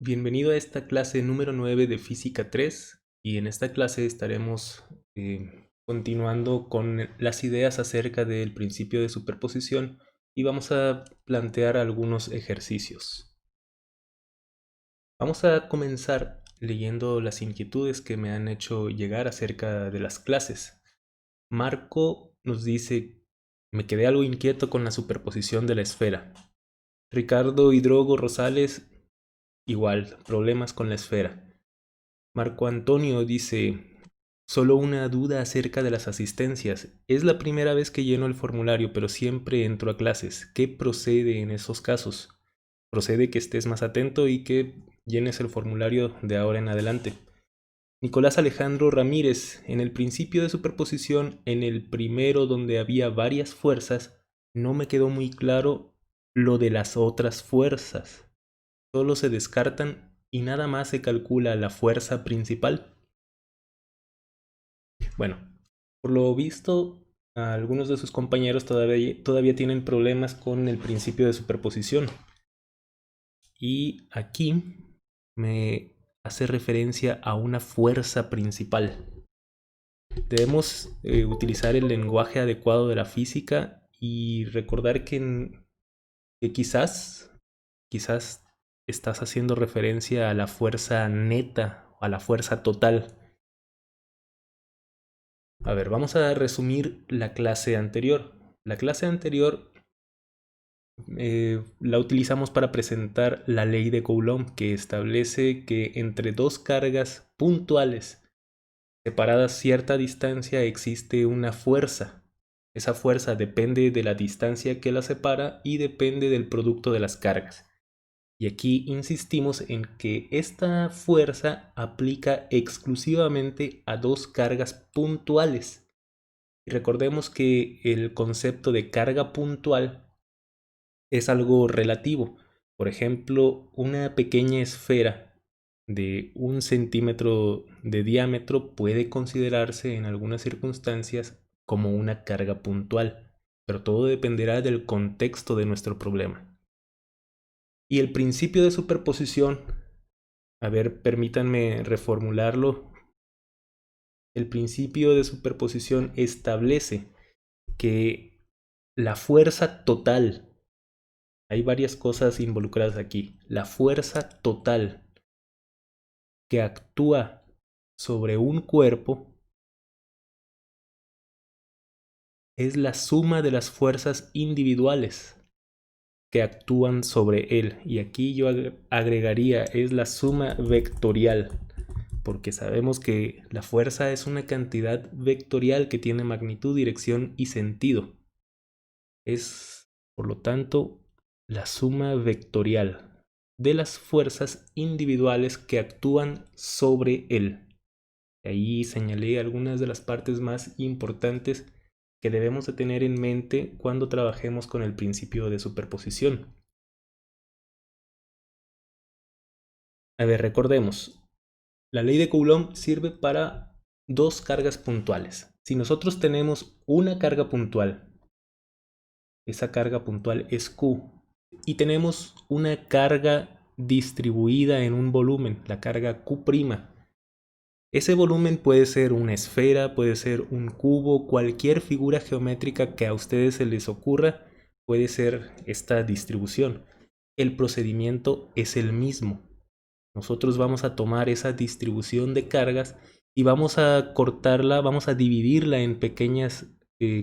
Bienvenido a esta clase número 9 de Física 3 y en esta clase estaremos continuando con las ideas acerca del principio de superposición y vamos a plantear algunos ejercicios. Vamos a comenzar leyendo las inquietudes que me han hecho llegar acerca de las clases. Marco nos dice: me quedé algo inquieto con la superposición de la esfera. Ricardo Hidrogo Rosales: igual, problemas con la esfera. Marco Antonio dice: solo una duda acerca de las asistencias. Es la primera vez que lleno el formulario, pero siempre entro a clases. ¿Qué procede en esos casos? Procede que estés más atento y que llenes el formulario de ahora en adelante. Nicolás Alejandro Ramírez: en el principio de superposición, en el primero donde había varias fuerzas, no me quedó muy claro lo de las otras fuerzas. Solo se descartan y nada más se calcula la fuerza principal. Bueno, por lo visto, algunos de sus compañeros todavía tienen problemas con el principio de superposición. Y aquí me hace referencia a una fuerza principal. Debemos utilizar el lenguaje adecuado de la física y recordar que quizás estás haciendo referencia a la fuerza neta, a la fuerza total. A ver, vamos a resumir la clase anterior. La clase anterior la utilizamos para presentar la ley de Coulomb, que establece que entre dos cargas puntuales separadas cierta distancia existe una fuerza. Esa fuerza depende de la distancia que la separa y depende del producto de las cargas. Y aquí insistimos en que esta fuerza aplica exclusivamente a dos cargas puntuales. Y recordemos que el concepto de carga puntual es algo relativo. Por ejemplo, una pequeña esfera de 1 centímetro de diámetro puede considerarse en algunas circunstancias como una carga puntual, pero todo dependerá del contexto de nuestro problema. Y el principio de superposición, a ver, permítanme reformularlo. El principio de superposición establece que la fuerza total, hay varias cosas involucradas aquí, la fuerza total que actúa sobre un cuerpo es la suma de las fuerzas individuales que actúan sobre él. Y aquí yo agregaría, es la suma vectorial, porque sabemos que la fuerza es una cantidad vectorial que tiene magnitud, dirección y sentido. Es, por lo tanto, la suma vectorial de las fuerzas individuales que actúan sobre él. Ahí señalé algunas de las partes más importantes que debemos de tener en mente cuando trabajemos con el principio de superposición. A ver, recordemos, la ley de Coulomb sirve para dos cargas puntuales. Si nosotros tenemos una carga puntual, esa carga puntual es Q, y tenemos una carga distribuida en un volumen, la carga Q'. Ese volumen puede ser una esfera, puede ser un cubo, cualquier figura geométrica que a ustedes se les ocurra puede ser esta distribución. El procedimiento es el mismo. Nosotros vamos a tomar esa distribución de cargas y vamos a cortarla, vamos a dividirla en pequeñas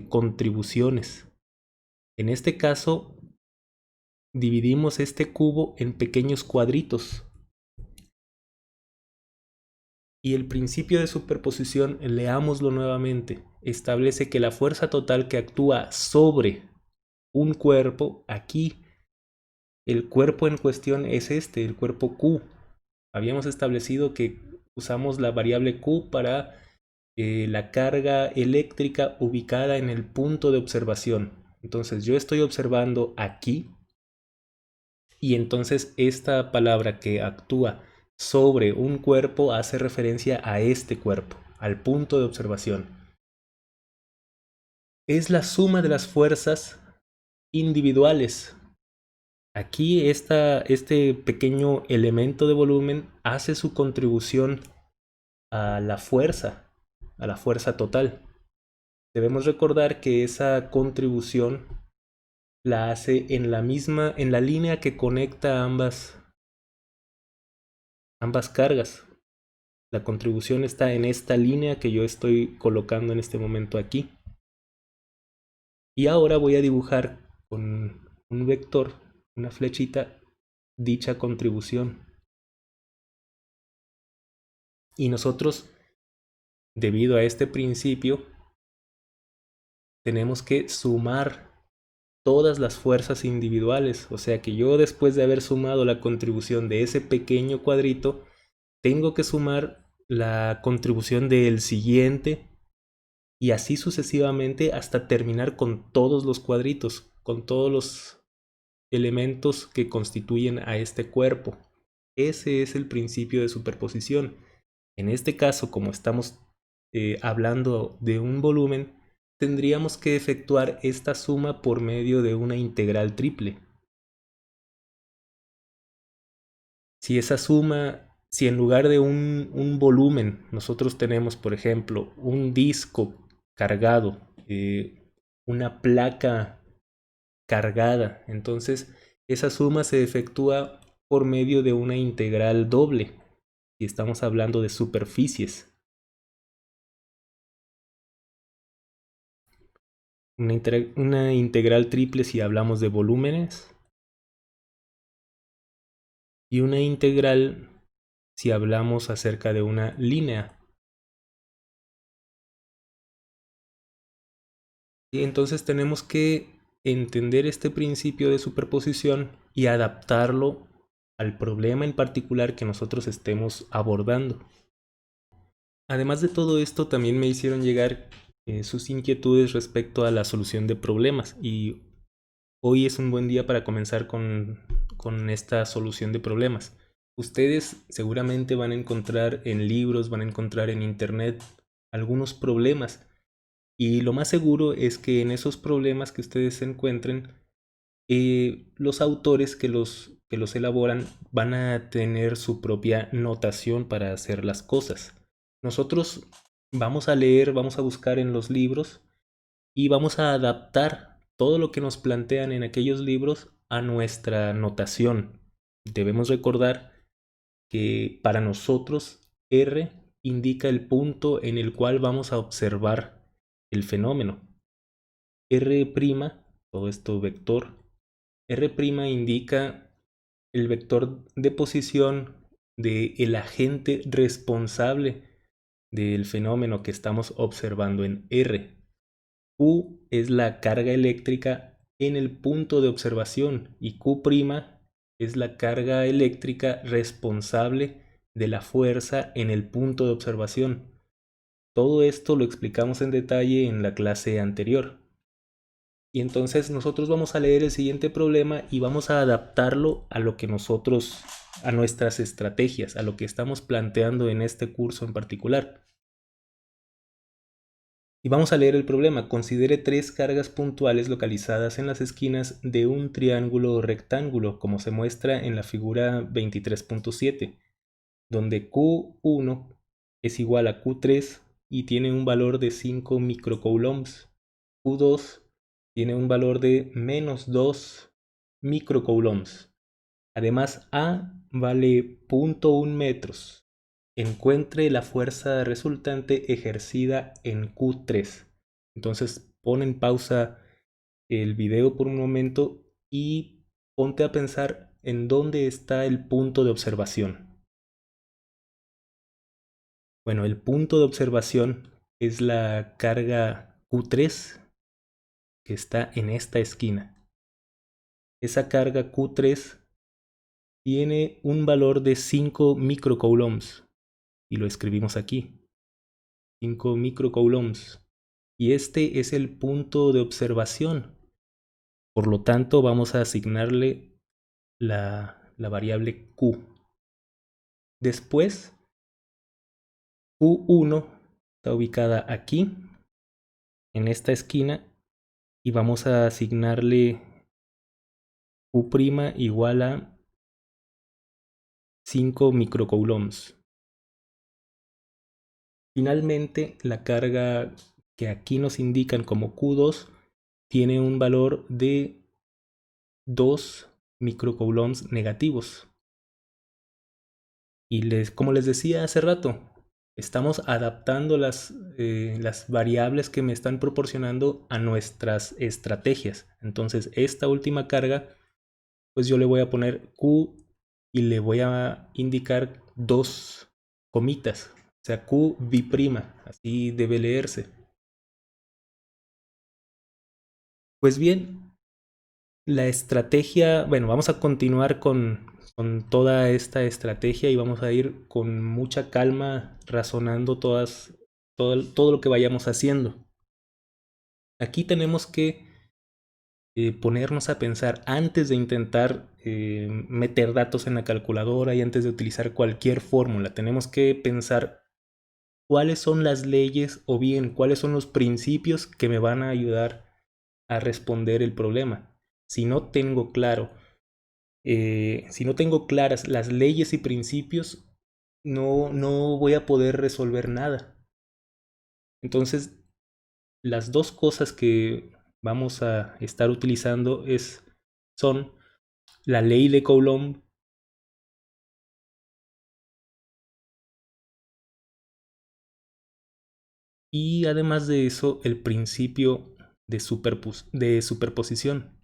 contribuciones. En este caso, dividimos este cubo en pequeños cuadritos. Y el principio de superposición, leámoslo nuevamente, establece que la fuerza total que actúa sobre un cuerpo, aquí el cuerpo en cuestión es el cuerpo Q. Habíamos establecido que usamos la variable Q para la carga eléctrica ubicada en el punto de observación. Entonces yo estoy observando aquí y entonces esta palabra que actúa sobre un cuerpo hace referencia a este cuerpo, al punto de observación. Es la suma de las fuerzas individuales Aquí este pequeño elemento de volumen hace su contribución a a la fuerza total. Debemos recordar que esa contribución la hace en en la línea que conecta ambas cargas. La contribución está en esta línea que yo estoy colocando en este momento aquí. Y ahora voy a dibujar con un vector, una flechita, dicha contribución. Y nosotros, debido a este principio, tenemos que sumar todas las fuerzas individuales. O sea que yo, después de haber sumado la contribución de ese pequeño cuadrito, tengo que sumar la contribución del siguiente y así sucesivamente hasta terminar con todos los cuadritos, con todos los elementos que constituyen a este cuerpo. Ese es el principio de superposición. En este caso, como estamos hablando de un volumen, tendríamos que efectuar esta suma por medio de una integral triple. Si esa suma, si en lugar de un volumen nosotros tenemos, por ejemplo, un disco cargado, una placa cargada, entonces esa suma se efectúa por medio de una integral doble, si estamos hablando de superficies. Una integral triple si hablamos de volúmenes y una integral si hablamos acerca de una línea. Y entonces tenemos que entender este principio de superposición y adaptarlo al problema en particular que nosotros estemos abordando. Además de todo esto, también me hicieron llegar sus inquietudes respecto a la solución de problemas y hoy es un buen día para comenzar con esta solución de problemas. Ustedes seguramente van a encontrar en libros, van a encontrar en internet algunos problemas y lo más seguro es que en esos problemas que ustedes encuentren, los autores que los elaboran van a tener su propia notación para hacer las cosas. Nosotros vamos a leer, vamos a buscar en los libros y vamos a adaptar todo lo que nos plantean en aquellos libros a nuestra notación. Debemos recordar que para nosotros R indica el punto en el cual vamos a observar el fenómeno. R', todo esto vector, R' indica el vector de posición del agente responsable del fenómeno que estamos observando en R. Q es la carga eléctrica en el punto de observación y Q' es la carga eléctrica responsable de la fuerza en el punto de observación. Todo esto lo explicamos en detalle en la clase anterior. Y entonces nosotros vamos a leer el siguiente problema y vamos a adaptarlo a lo que nosotros, a nuestras estrategias, a lo que estamos planteando en este curso en particular. Y vamos a leer el problema. Considere tres cargas puntuales localizadas en las esquinas de un triángulo rectángulo, como se muestra en la figura 23.7, donde Q1 es igual a Q3 y tiene un valor de 5 microcoulombs. Q2 tiene un valor de menos 2 microcoulombs. Además, A vale 0.1 metros. Encuentre la fuerza resultante ejercida en Q3. Entonces, pon en pausa el video por un momento y ponte a pensar en dónde está el punto de observación. Bueno, el punto de observación es la carga Q3 que está en esta esquina. Esa carga Q3 tiene un valor de 5 microcoulombs y lo escribimos aquí. 5 microcoulombs. Y este es el punto de observación. Por lo tanto, vamos a asignarle la variable Q. Después, Q1 está ubicada aquí, en esta esquina, y vamos a asignarle Q' igual a 5 microcoulombs. Finalmente, la carga que aquí nos indican como Q2 tiene un valor de 2 microcoulombs negativos. Y como les decía hace rato, estamos adaptando las variables que me están proporcionando a nuestras estrategias. Entonces, esta última carga, pues yo le voy a poner Q y le voy a indicar dos comitas. O sea, Q', así debe leerse. Pues bien, la estrategia, bueno, vamos a continuar con toda esta estrategia y vamos a ir con mucha calma razonando todo lo que vayamos haciendo. Aquí tenemos que ponernos a pensar antes de intentar meter datos en la calculadora y antes de utilizar cualquier fórmula. Tenemos que pensar cuáles son las leyes o bien cuáles son los principios que me van a ayudar a responder el problema. Si no tengo claro si no tengo claras las leyes y principios, no voy a poder resolver nada. Entonces, las dos cosas que vamos a estar utilizando son la ley de Coulomb y además de eso el principio de superposición.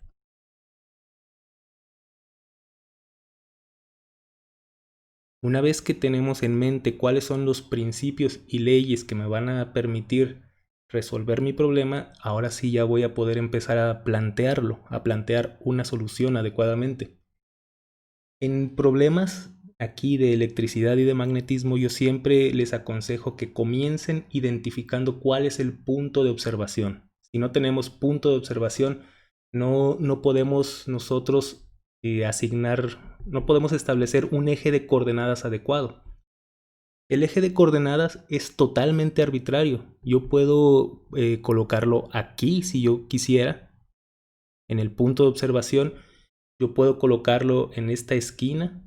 Una vez que tenemos en mente cuáles son los principios y leyes que me van a permitir resolver mi problema, ahora sí ya voy a poder empezar a plantearlo, a plantear una solución adecuadamente. En problemas aquí de electricidad y de magnetismo, yo siempre les aconsejo que comiencen identificando cuál es el punto de observación. Si no tenemos punto de observación, no podemos nosotros no podemos establecer un eje de coordenadas adecuado. El eje de coordenadas es totalmente arbitrario. Yo puedo colocarlo aquí si yo quisiera, en el punto de observación. Yo puedo colocarlo en esta esquina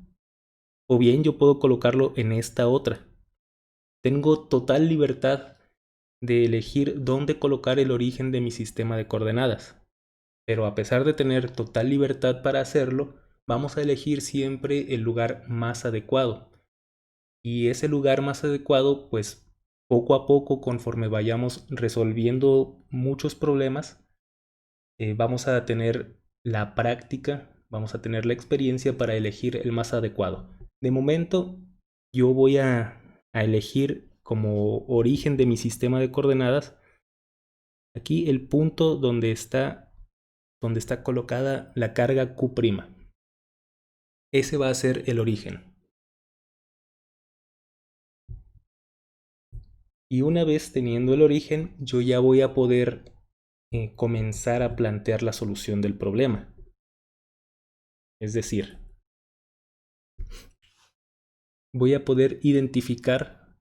o bien yo puedo colocarlo en esta otra. Tengo total libertad de elegir dónde colocar el origen de mi sistema de coordenadas. Pero a pesar de tener total libertad para hacerlo, vamos a elegir siempre el lugar más adecuado. Y ese lugar más adecuado, pues poco a poco, conforme vayamos resolviendo muchos problemas, vamos a tener la práctica, vamos a tener la experiencia para elegir el más adecuado. De momento, yo voy a elegir como origen de mi sistema de coordenadas aquí el punto donde está colocada la carga Q'. Ese va a ser el origen. Y una vez teniendo el origen, yo ya voy a poder comenzar a plantear la solución del problema. Es decir, voy a poder identificar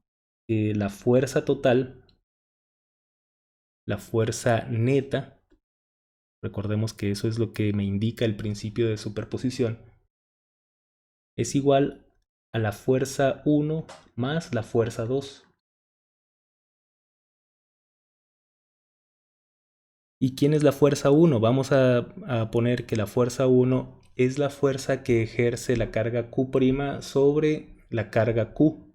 la fuerza total, la fuerza neta. Recordemos que eso es lo que me indica el principio de superposición. Es igual a la fuerza 1 más la fuerza 2. ¿Y quién es la fuerza 1? Vamos a poner que la fuerza 1 es la fuerza que ejerce la carga Q' sobre la carga Q.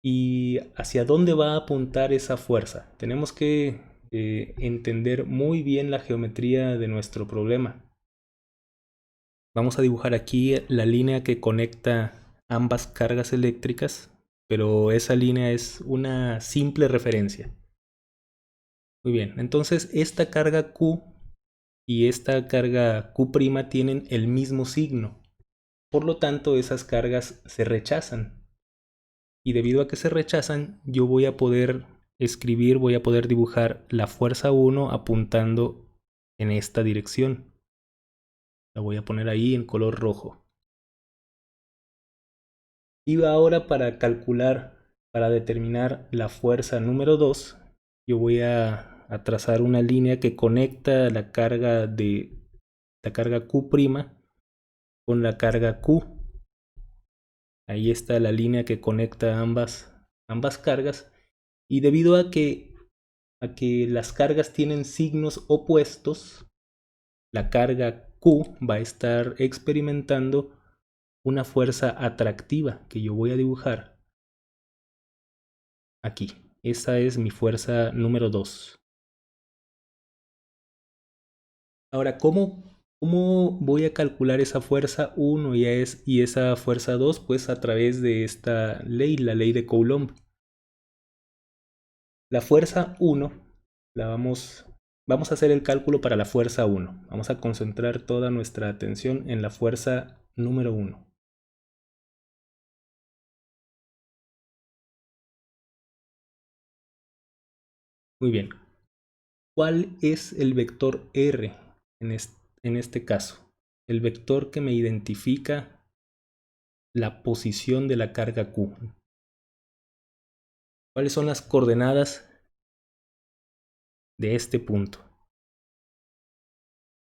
¿Y hacia dónde va a apuntar esa fuerza? Tenemos que entender muy bien la geometría de nuestro problema. Vamos a dibujar aquí la línea que conecta ambas cargas eléctricas, pero esa línea es una simple referencia. Muy bien, entonces esta carga Q y esta carga Q' tienen el mismo signo. Por lo tanto, esas cargas se rechazan. Y debido a que se rechazan, yo voy a poder voy a poder dibujar la fuerza 1 apuntando en esta dirección. La voy a poner ahí en color rojo. Y ahora para determinar la fuerza número 2, yo voy a trazar una línea que conecta la carga de la carga Q' con la carga Q. Ahí está la línea que conecta ambas cargas. Y debido a que las cargas tienen signos opuestos, la carga Q va a estar experimentando una fuerza atractiva que yo voy a dibujar aquí. Esa es mi fuerza número 2. Ahora, ¿cómo voy a calcular esa fuerza 1 y esa fuerza 2? Pues a través de esta ley, la ley de Coulomb. La fuerza 1, vamos a hacer el cálculo para la fuerza 1. Vamos a concentrar toda nuestra atención en la fuerza número 1. Muy bien. ¿Cuál es el vector R en este caso? El vector que me identifica la posición de la carga Q. ¿Cuáles son las coordenadas de este punto?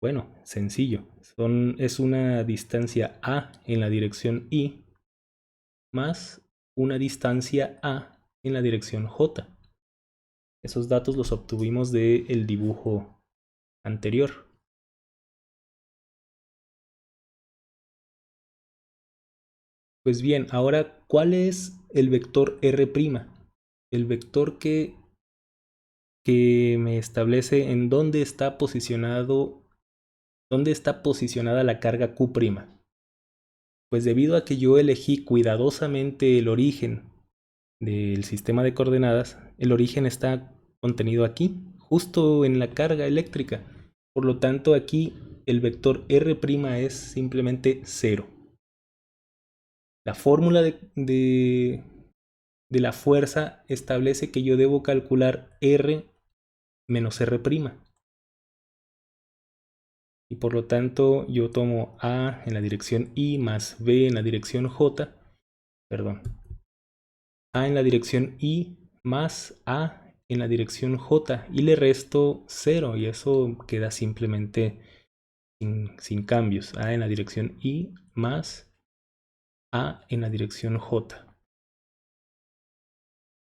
Bueno, sencillo. Es una distancia A en la dirección Y más una distancia A en la dirección J. Esos datos los obtuvimos del dibujo anterior. Pues bien, ahora, ¿cuál es el vector R'? El vector que me establece en dónde está posicionada la carga Q'. Pues debido a que yo elegí cuidadosamente el origen del sistema de coordenadas, el origen está contenido aquí, justo en la carga eléctrica. Por lo tanto, aquí el vector R' es simplemente 0. La fórmula de la fuerza establece que yo debo calcular R menos R'. Y por lo tanto yo tomo A en la dirección Y más B en la dirección J. Perdón. A en la dirección Y más A en la dirección J. Y le resto 0. Y eso queda simplemente sin cambios. A en la dirección Y más A en la dirección J.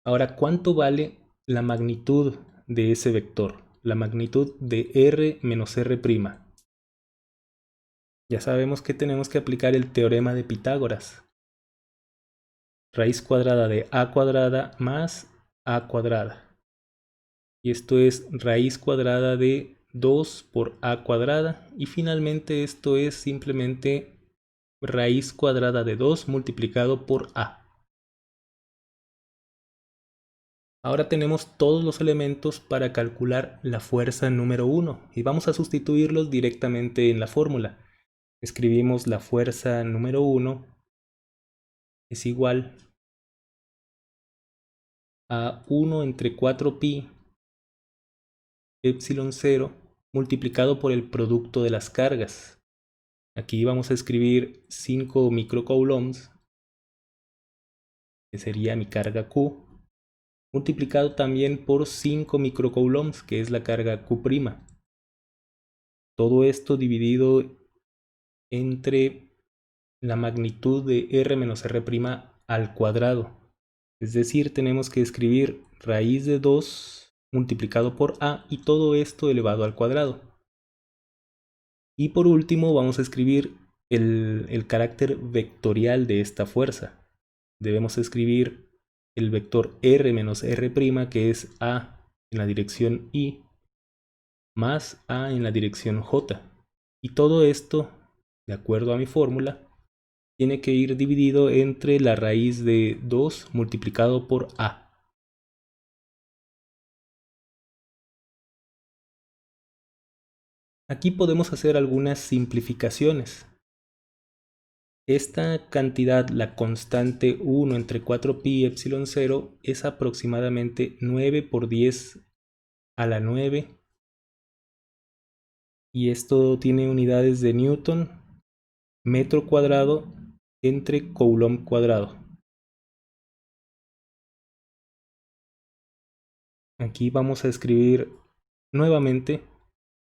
Ahora, ¿cuánto vale la magnitud de ese vector? La magnitud de R menos R'. Ya sabemos que tenemos que aplicar el teorema de Pitágoras. Raíz cuadrada de A cuadrada más A cuadrada. Y esto es raíz cuadrada de 2 por A cuadrada. Y finalmente esto es simplemente raíz cuadrada de 2 multiplicado por A. Ahora tenemos todos los elementos para calcular la fuerza número 1 y vamos a sustituirlos directamente en la fórmula. Escribimos la fuerza número 1 es igual a 1 entre 4pi epsilon 0 multiplicado por el producto de las cargas. Aquí vamos a escribir 5 microcoulombs, que sería mi carga Q, multiplicado también por 5 microcoulombs, que es la carga Q'. Todo esto dividido entre la magnitud de R menos R' al cuadrado. Es decir, tenemos que escribir raíz de 2 multiplicado por A y todo esto elevado al cuadrado. Y por último vamos a escribir el carácter vectorial de esta fuerza. Debemos escribir el vector R menos R', que es A en la dirección Y, más A en la dirección J. Y todo esto, de acuerdo a mi fórmula, tiene que ir dividido entre la raíz de 2 multiplicado por A. Aquí podemos hacer algunas simplificaciones. Esta cantidad, la constante 1 entre 4pi epsilon 0, es aproximadamente 9 por 10 a la 9. Y esto tiene unidades de Newton, metro cuadrado entre coulomb cuadrado. Aquí vamos a escribir nuevamente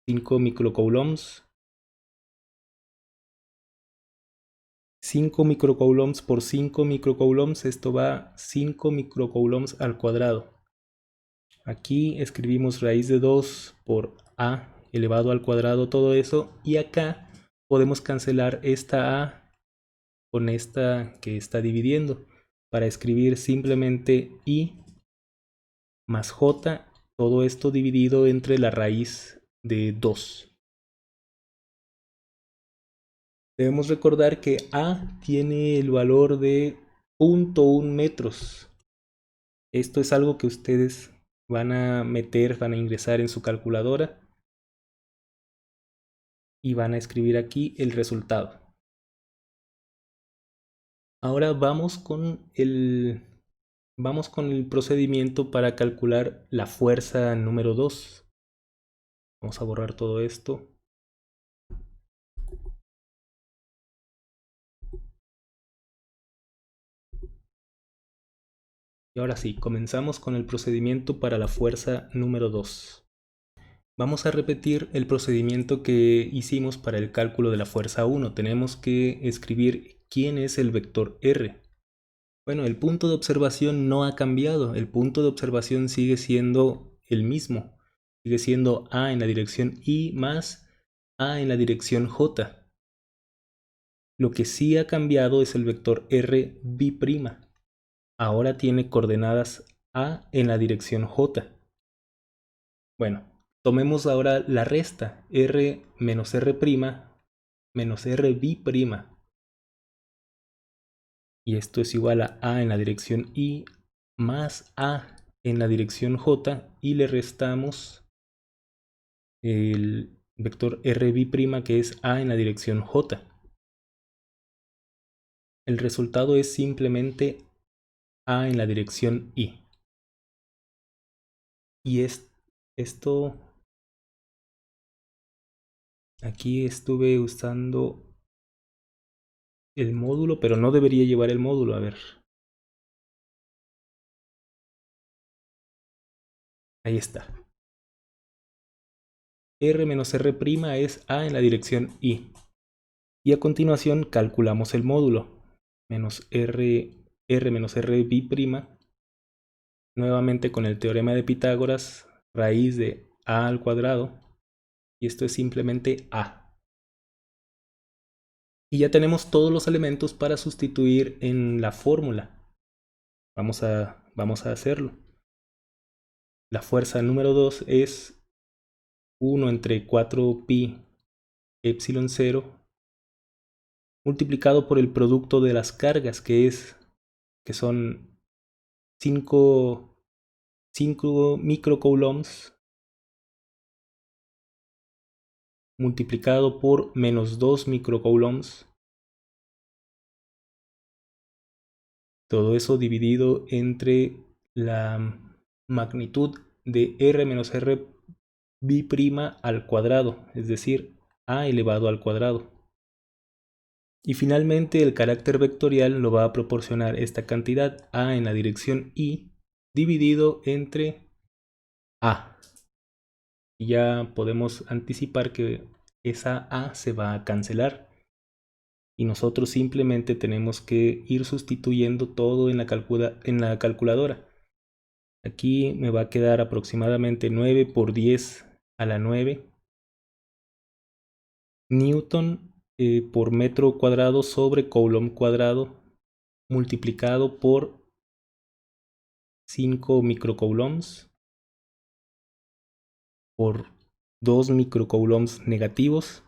5 microcoulombs 5 microcoulombs por 5 microcoulombs, esto va 5 microcoulombs al cuadrado. Aquí escribimos raíz de 2 por A elevado al cuadrado, todo eso. Y acá podemos cancelar esta A con esta que está dividiendo para escribir simplemente I más J, todo esto dividido entre la raíz de 2. Debemos recordar que A tiene el valor de 0.1 metros. Esto es algo que ustedes van a meter, van a ingresar en su calculadora y van a escribir aquí el resultado. Ahora vamos con el procedimiento para calcular la fuerza número 2. Vamos a borrar todo esto. Y ahora sí, comenzamos con el procedimiento para la fuerza número 2. Vamos a repetir el procedimiento que hicimos para el cálculo de la fuerza 1. Tenemos que escribir quién es el vector R. Bueno, el punto de observación no ha cambiado. El punto de observación sigue siendo el mismo. Sigue siendo A en la dirección Y más A en la dirección J. Lo que sí ha cambiado es el vector R B'. Ahora tiene coordenadas A en la dirección J. Bueno, tomemos ahora la resta R menos R' menos R B'. Y esto es igual a A en la dirección Y más A en la dirección J, y le restamos el vector RB' que es A en la dirección J. El resultado es simplemente A en la dirección Y. Y esto, aquí estuve usando el módulo, pero no debería llevar el módulo. A ver. Ahí está. R menos R' es A en la dirección Y. Y a continuación calculamos el módulo. Menos R menos RB'. Nuevamente con el teorema de Pitágoras, raíz de A al cuadrado. Y esto es simplemente A. Y ya tenemos todos los elementos para sustituir en la fórmula. Vamos a hacerlo. La fuerza número 2 es 1 entre 4pi epsilon 0 multiplicado por el producto de las cargas, que son 5 microcoulombs multiplicado por menos 2 microcoulombs. Todo eso dividido entre la magnitud de R menos R B' al cuadrado, es decir, A elevado al cuadrado. Y finalmente el carácter vectorial lo va a proporcionar esta cantidad A en la dirección Y dividido entre A. Y ya podemos anticipar que esa A se va a cancelar. Y nosotros simplemente tenemos que ir sustituyendo todo en la calculadora. Aquí me va a quedar aproximadamente 9 por 10 a la 9 Newton por metro cuadrado sobre coulomb cuadrado multiplicado por 5 microcoulombs por 2 microcoulombs negativos.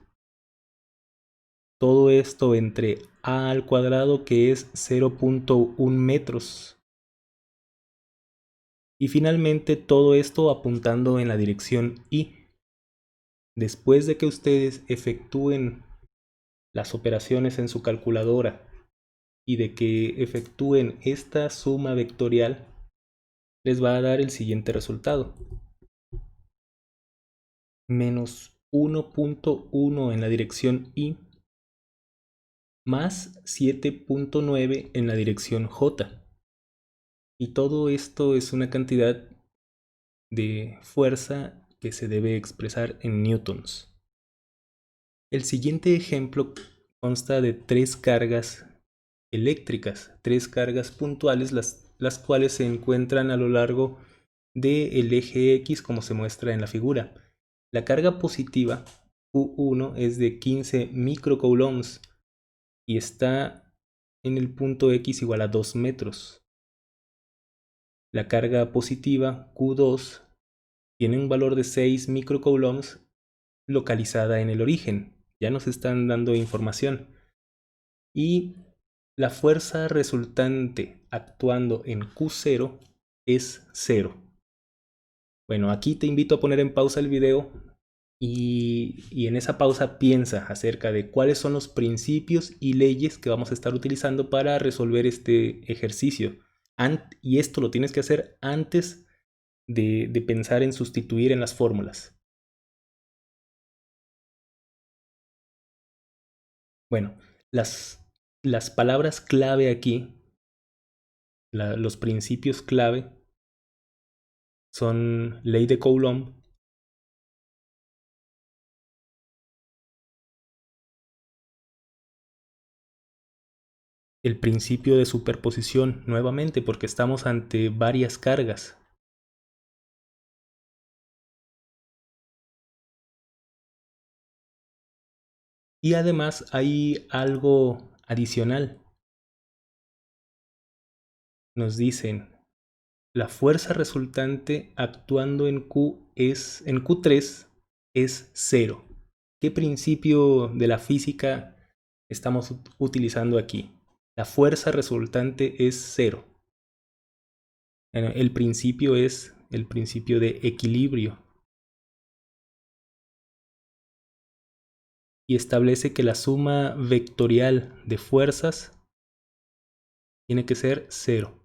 Todo esto entre A al cuadrado, que es 0.1 metros. Y finalmente todo esto apuntando en la dirección Y. Después de que ustedes efectúen las operaciones en su calculadora y de que efectúen esta suma vectorial, les va a dar el siguiente resultado. Menos 1.1 en la dirección Y más 7.9 en la dirección J. Y todo esto es una cantidad de fuerza que se debe expresar en newtons. El siguiente ejemplo consta de 3 cargas eléctricas, 3 cargas puntuales, las cuales se encuentran a lo largo del eje X como se muestra en la figura. La carga positiva Q1 es de 15 microcoulombs y está en el punto X igual a 2 metros. La carga positiva Q2 tiene un valor de 6 microcoulombs localizada en el origen. Ya nos están dando información. Y la fuerza resultante actuando en Q0 es 0. Bueno, aquí te invito a poner en pausa el video y en esa pausa piensa acerca de cuáles son los principios y leyes que vamos a estar utilizando para resolver este ejercicio. Y esto lo tienes que hacer antes de pensar en sustituir en las fórmulas. Bueno, las palabras clave aquí, los principios clave, son ley de Coulomb, el principio de superposición, nuevamente porque estamos ante varias cargas. Y además hay algo adicional. Nos dicen, la fuerza resultante actuando en Q3 es 0. ¿Qué principio de la física estamos utilizando aquí? La fuerza resultante es 0. El principio es el principio de equilibrio. Y establece que la suma vectorial de fuerzas tiene que ser 0.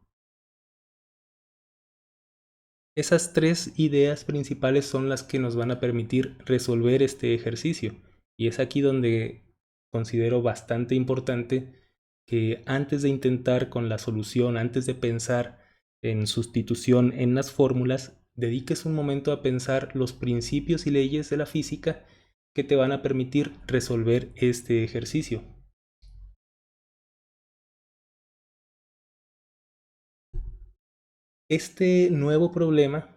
Esas 3 ideas principales son las que nos van a permitir resolver este ejercicio. Y es aquí donde considero bastante importante que antes de intentar con la solución, antes de pensar en sustitución en las fórmulas, dediques un momento a pensar los principios y leyes de la física que te van a permitir resolver este ejercicio. Este nuevo problema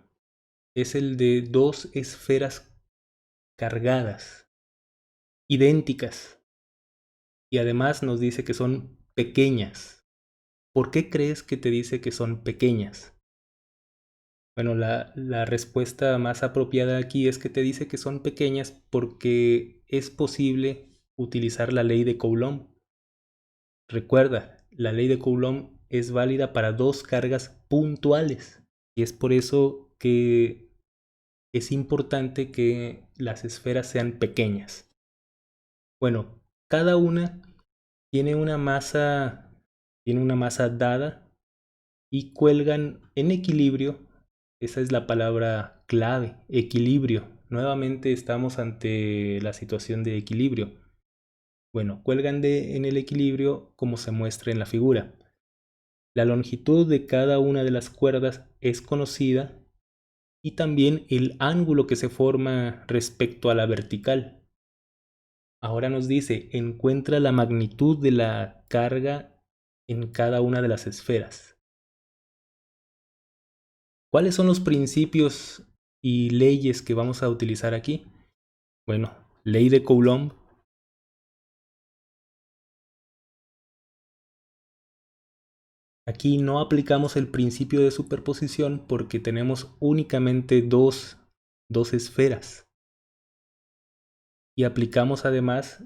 es el de 2 esferas cargadas, idénticas, y además nos dice que son pequeñas. ¿Por qué crees que te dice que son pequeñas? Bueno, la respuesta más apropiada aquí es que te dice que son pequeñas porque es posible utilizar la ley de Coulomb. Recuerda, la ley de Coulomb es válida para 2 cargas puntuales y es por eso que es importante que las esferas sean pequeñas. Bueno, cada una tiene una masa dada y cuelgan en equilibrio. Esa es la palabra clave, equilibrio. Nuevamente estamos ante la situación de equilibrio. Bueno, cuelgan en el equilibrio como se muestra en la figura. La longitud de cada una de las cuerdas es conocida y también el ángulo que se forma respecto a la vertical. Ahora nos dice, encuentra la magnitud de la carga en cada una de las esferas. ¿Cuáles son los principios y leyes que vamos a utilizar aquí? Bueno, ley de Coulomb. Aquí no aplicamos el principio de superposición porque tenemos únicamente dos esferas. Y aplicamos además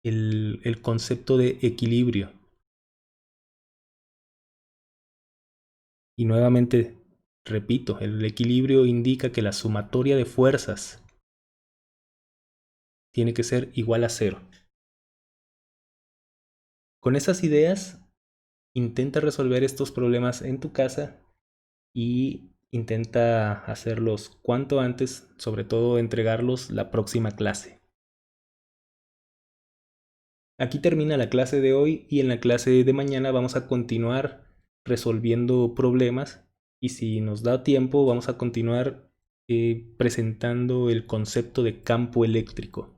el concepto de equilibrio. Y nuevamente, repito, el equilibrio indica que la sumatoria de fuerzas tiene que ser igual a 0. Con esas ideas, intenta resolver estos problemas en tu casa y intenta hacerlos cuanto antes, sobre todo entregarlos la próxima clase. Aquí termina la clase de hoy y en la clase de mañana vamos a continuar resolviendo problemas y si nos da tiempo vamos a continuar presentando el concepto de campo eléctrico.